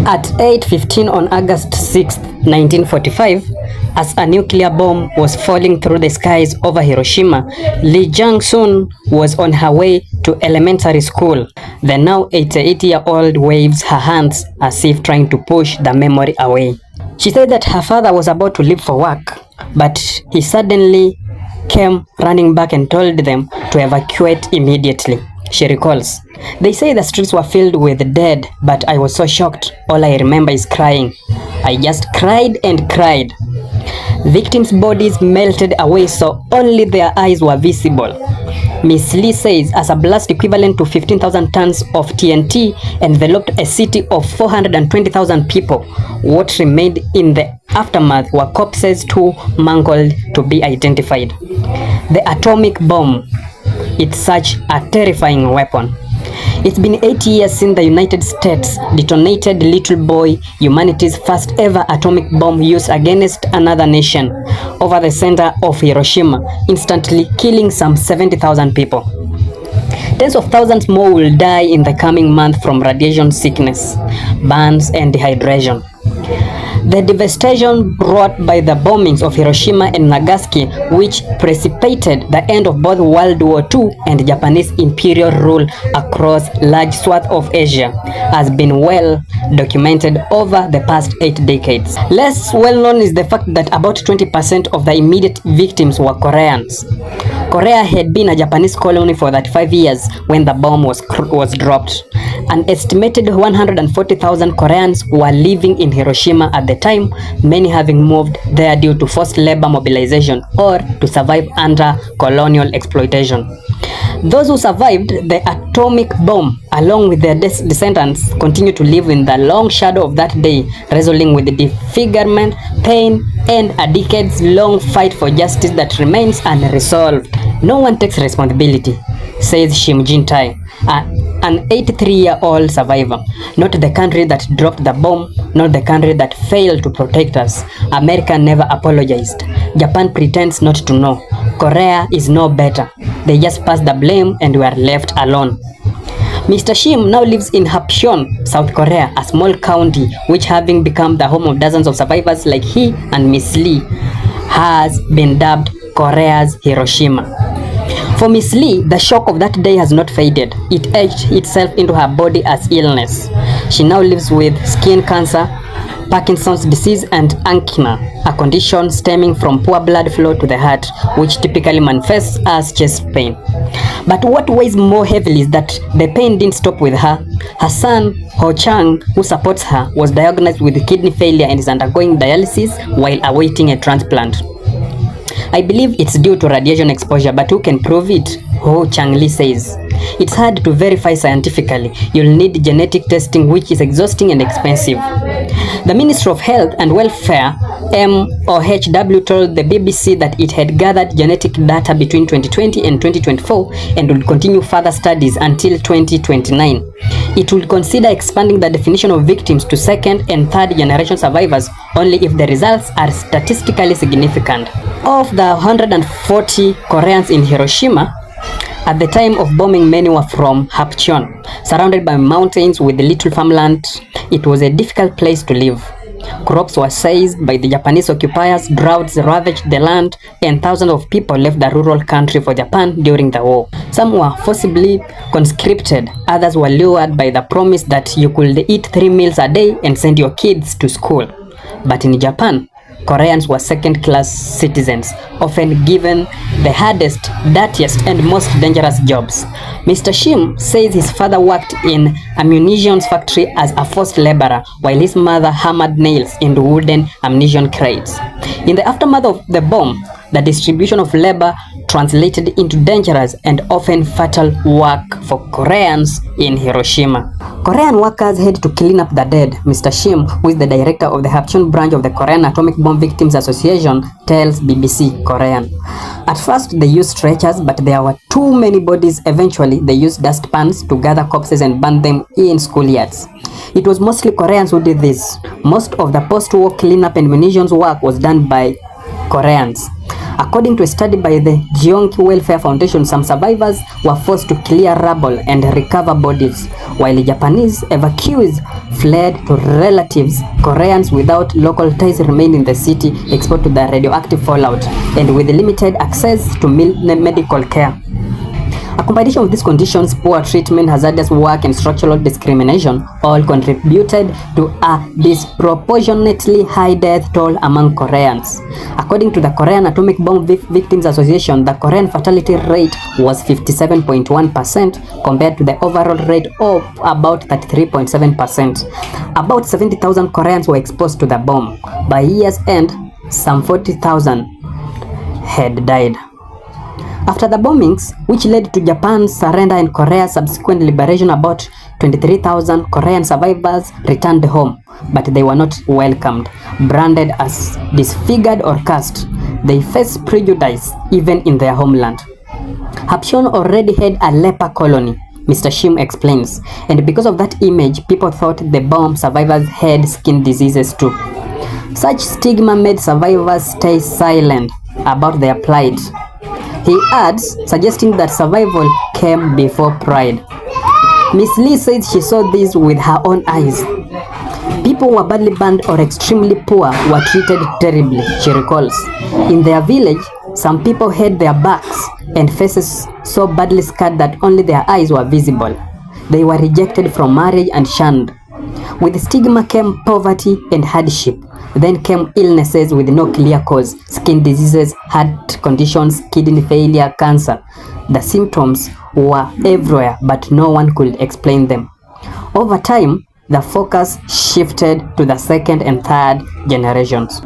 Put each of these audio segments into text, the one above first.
At 8:15 on August 6, 1945, as a nuclear bomb was falling through the skies over Hiroshima, Lee Jong-sun was on her way to elementary school. The now 88-year-old waves her hands as if trying to push the memory away. She said that her father was about to leave for work, but he suddenly came running back and told them to evacuate immediately. She recalls, "They say the streets were filled with dead, but I was so shocked. All I remember is crying. I just cried and cried. Victims' bodies melted away so only their eyes were visible." Miss Lee says as a blast equivalent to 15,000 tons of TNT enveloped a city of 420,000 people. What remained in the aftermath were corpses too mangled to be identified. The atomic bomb. It's such a terrifying weapon. It's been 8 years since the United States detonated Little Boy, humanity's first ever atomic bomb used against another nation, over the center of Hiroshima, instantly killing some 70,000 people. Tens of thousands more will die in the coming month from radiation sickness, burns, and dehydration. The devastation brought by the bombings of Hiroshima and Nagasaki, which precipitated the end of both World War II and Japanese imperial rule across large swaths of Asia, has been well documented over the past 8 decades. Less well known is the fact that about 20% of the immediate victims were Koreans. Korea had been a Japanese colony for 35 years when the bomb was dropped. An estimated 140,000 Koreans were living in Hiroshima at the time, many having moved there due to forced labor mobilization or to survive under colonial exploitation. Those who survived the atomic bomb, along with their descendants, continue to live in the long shadow of that day, wrestling with the disfigurement, pain, and a decades-long fight for justice that remains unresolved. No one takes responsibility, says Shim Jin-tae, an 83-year-old survivor. Not the country that dropped the bomb, not the country that failed to protect us. America never apologized. Japan pretends not to know. Korea is no better. They just pass the blame and we are left alone. Mr. Shim now lives in Hapcheon, South Korea, a small county which, having become the home of dozens of survivors like he and Miss Lee, has been dubbed Korea's Hiroshima. For Miss Lee, the shock of that day has not faded. It etched itself into her body as illness. She now lives with skin cancer, Parkinson's disease, and angina, a condition stemming from poor blood flow to the heart, which typically manifests as chest pain. But what weighs more heavily is that the pain didn't stop with her. Her son, Ho Chang, who supports her, was diagnosed with kidney failure and is undergoing dialysis while awaiting a transplant. "I believe it's due to radiation exposure, but who can prove it?" Ho Chang-li says. "It's hard to verify scientifically. You'll need genetic testing, which is exhausting and expensive." The Ministry of Health and Welfare, MOHW, told the BBC that it had gathered genetic data between 2020 and 2024 and would continue further studies until 2029. It will consider expanding the definition of victims to second and third generation survivors only if the results are statistically significant. Of the 140 Koreans in Hiroshima, at the time of bombing, many were from Hapcheon, surrounded by mountains with little farmland. It was a difficult place to live. Crops were seized by the Japanese occupiers, droughts ravaged the land, and thousands of people left the rural country for Japan during the war. Some were forcibly conscripted, others were lured by the promise that you could eat 3 meals a day and send your kids to school. But in Japan, Koreans were second-class citizens, often given the hardest, dirtiest, and most dangerous jobs. Mr. Shim says his father worked in a munitions factory as a forced laborer, while his mother hammered nails into wooden ammunition crates. In the aftermath of the bomb, the distribution of labor translated into dangerous and often fatal work for Koreans in Hiroshima. Korean workers had to clean up the dead. Mr. Shim, who is the director of the Hapcheon branch of the Korean Atomic Bomb Victims Association, tells BBC Korean. At first they used stretchers, but there were too many bodies. Eventually they used dustpans to gather corpses and burn them in schoolyards. It was mostly Koreans who did this. Most of the post-war cleanup and munitions work was done by Koreans. According to a study by the Gyeonggi Welfare Foundation, some survivors were forced to clear rubble and recover bodies, while Japanese evacuees fled to relatives. Koreans without local ties remained in the city, exposed to the radioactive fallout and with limited access to medical care. A combination of these conditions, poor treatment, hazardous work, and structural discrimination all contributed to a disproportionately high death toll among Koreans. According to the Korean Atomic Bomb Victims Association, the Korean fatality rate was 57.1% compared to the overall rate of about 33.7%. About 70,000 Koreans were exposed to the bomb. By year's end, some 40,000 had died. After the bombings, which led to Japan's surrender and Korea's subsequent liberation, about 23,000 Korean survivors returned home, but they were not welcomed. Branded as disfigured or cursed, they faced prejudice even in their homeland. Hapcheon already had a leper colony, Mr. Shim explains, and because of that image, people thought the bomb survivors had skin diseases too. Such stigma made survivors stay silent about their plight. He adds, suggesting that survival came before pride. Miss Lee says she saw this with her own eyes. People who were badly burned or extremely poor were treated terribly, she recalls. In their village, some people had their backs and faces so badly scarred that only their eyes were visible. They were rejected from marriage and shunned. With stigma came poverty and hardship. Then came illnesses with no clear cause, skin diseases, heart conditions, kidney failure, cancer. The symptoms were everywhere, but no one could explain them. Over time, the focus shifted to the second and third generations.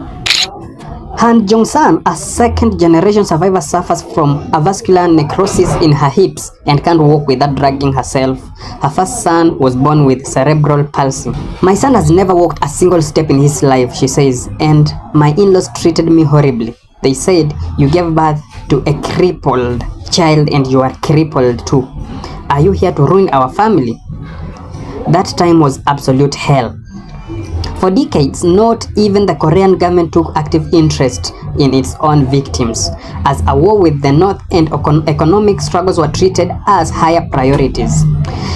Han Jong-san, a second-generation survivor, suffers from a vascular necrosis in her hips and can't walk without dragging herself. Her first son was born with cerebral palsy. My son has never walked a single step in his life, she says, and my in-laws treated me horribly. They said, you gave birth to a crippled child and you are crippled too. Are you here to ruin our family? That time was absolute hell. For decades, not even the Korean government took active interest in its own victims, as a war with the North and economic struggles were treated as higher priorities.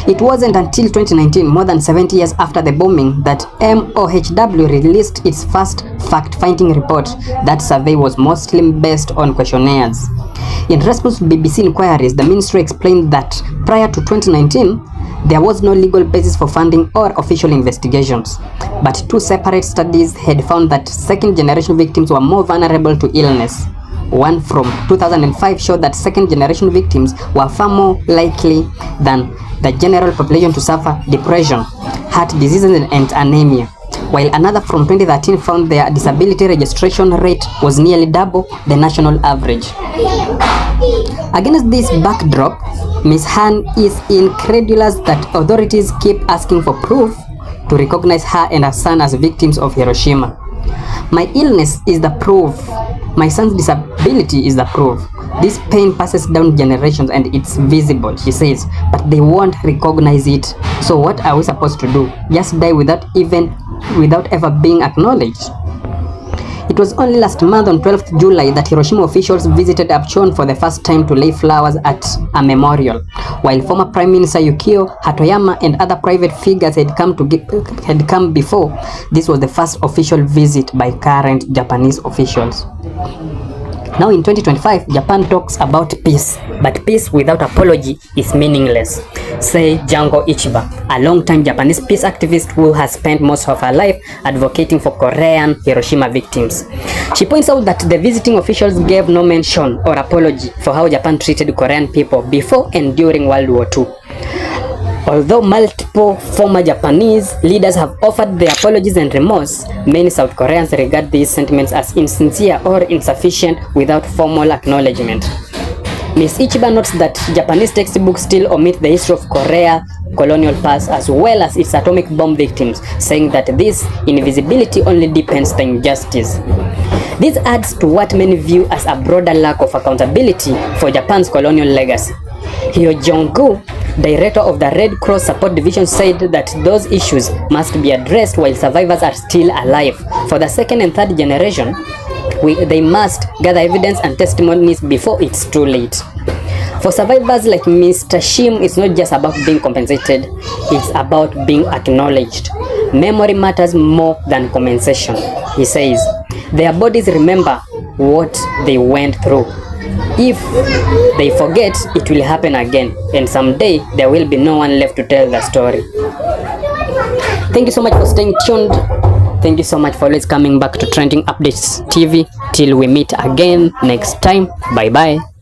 It wasn't until 2019, more than 70 years after the bombing, that MOHW released its first fact-finding report. That survey was mostly based on questionnaires. In response to BBC inquiries, the ministry explained that prior to 2019, there was no legal basis for funding or official investigations, but two separate studies had found that second-generation victims were more vulnerable to illness. One from 2005 showed that second-generation victims were far more likely than the general population to suffer depression, heart diseases, and anemia, while another from 2013 found their disability registration rate was nearly double the national average. Against this backdrop, Ms. Han is incredulous that authorities keep asking for proof to recognize her and her son as victims of Hiroshima. My illness is the proof. My son's disability is the proof. This pain passes down generations and it's visible, she says, but they won't recognize it. So what are we supposed to do? Just die without ever being acknowledged? It was only last month on 12th July that Hiroshima officials visited Hapcheon for the first time to lay flowers at a memorial. While former Prime Minister Yukio Hatoyama and other private figures had come before, this was the first official visit by current Japanese officials. Now in 2025, Japan talks about peace, but peace without apology is meaningless, say Jango Ichiba, a long-time Japanese peace activist who has spent most of her life advocating for Korean Hiroshima victims. She points out that the visiting officials gave no mention or apology for how Japan treated Korean people before and during World War II. Although multiple former Japanese leaders have offered their apologies and remorse, many South Koreans regard these sentiments as insincere or insufficient without formal acknowledgement. Ms. Ichiba notes that Japanese textbooks still omit the history of Korea colonial past as well as its atomic bomb victims, saying that this invisibility only deepens the injustice. This adds to what many view as a broader lack of accountability for Japan's colonial legacy. Hyo Jong-gu, director of the Red Cross Support Division, said that those issues must be addressed while survivors are still alive. For the second and third generation, They must gather evidence and testimonies before it's too late. For survivors like Mr. Shim, it's not just about being compensated, it's about being acknowledged. Memory matters more than compensation, he says. Their bodies remember what they went through. If they forget, it will happen again, and someday there will be no one left to tell the story. Thank you so much for staying tuned. Thank you so much for always coming back to Trending Updates TV. Till we meet again next time. Bye bye.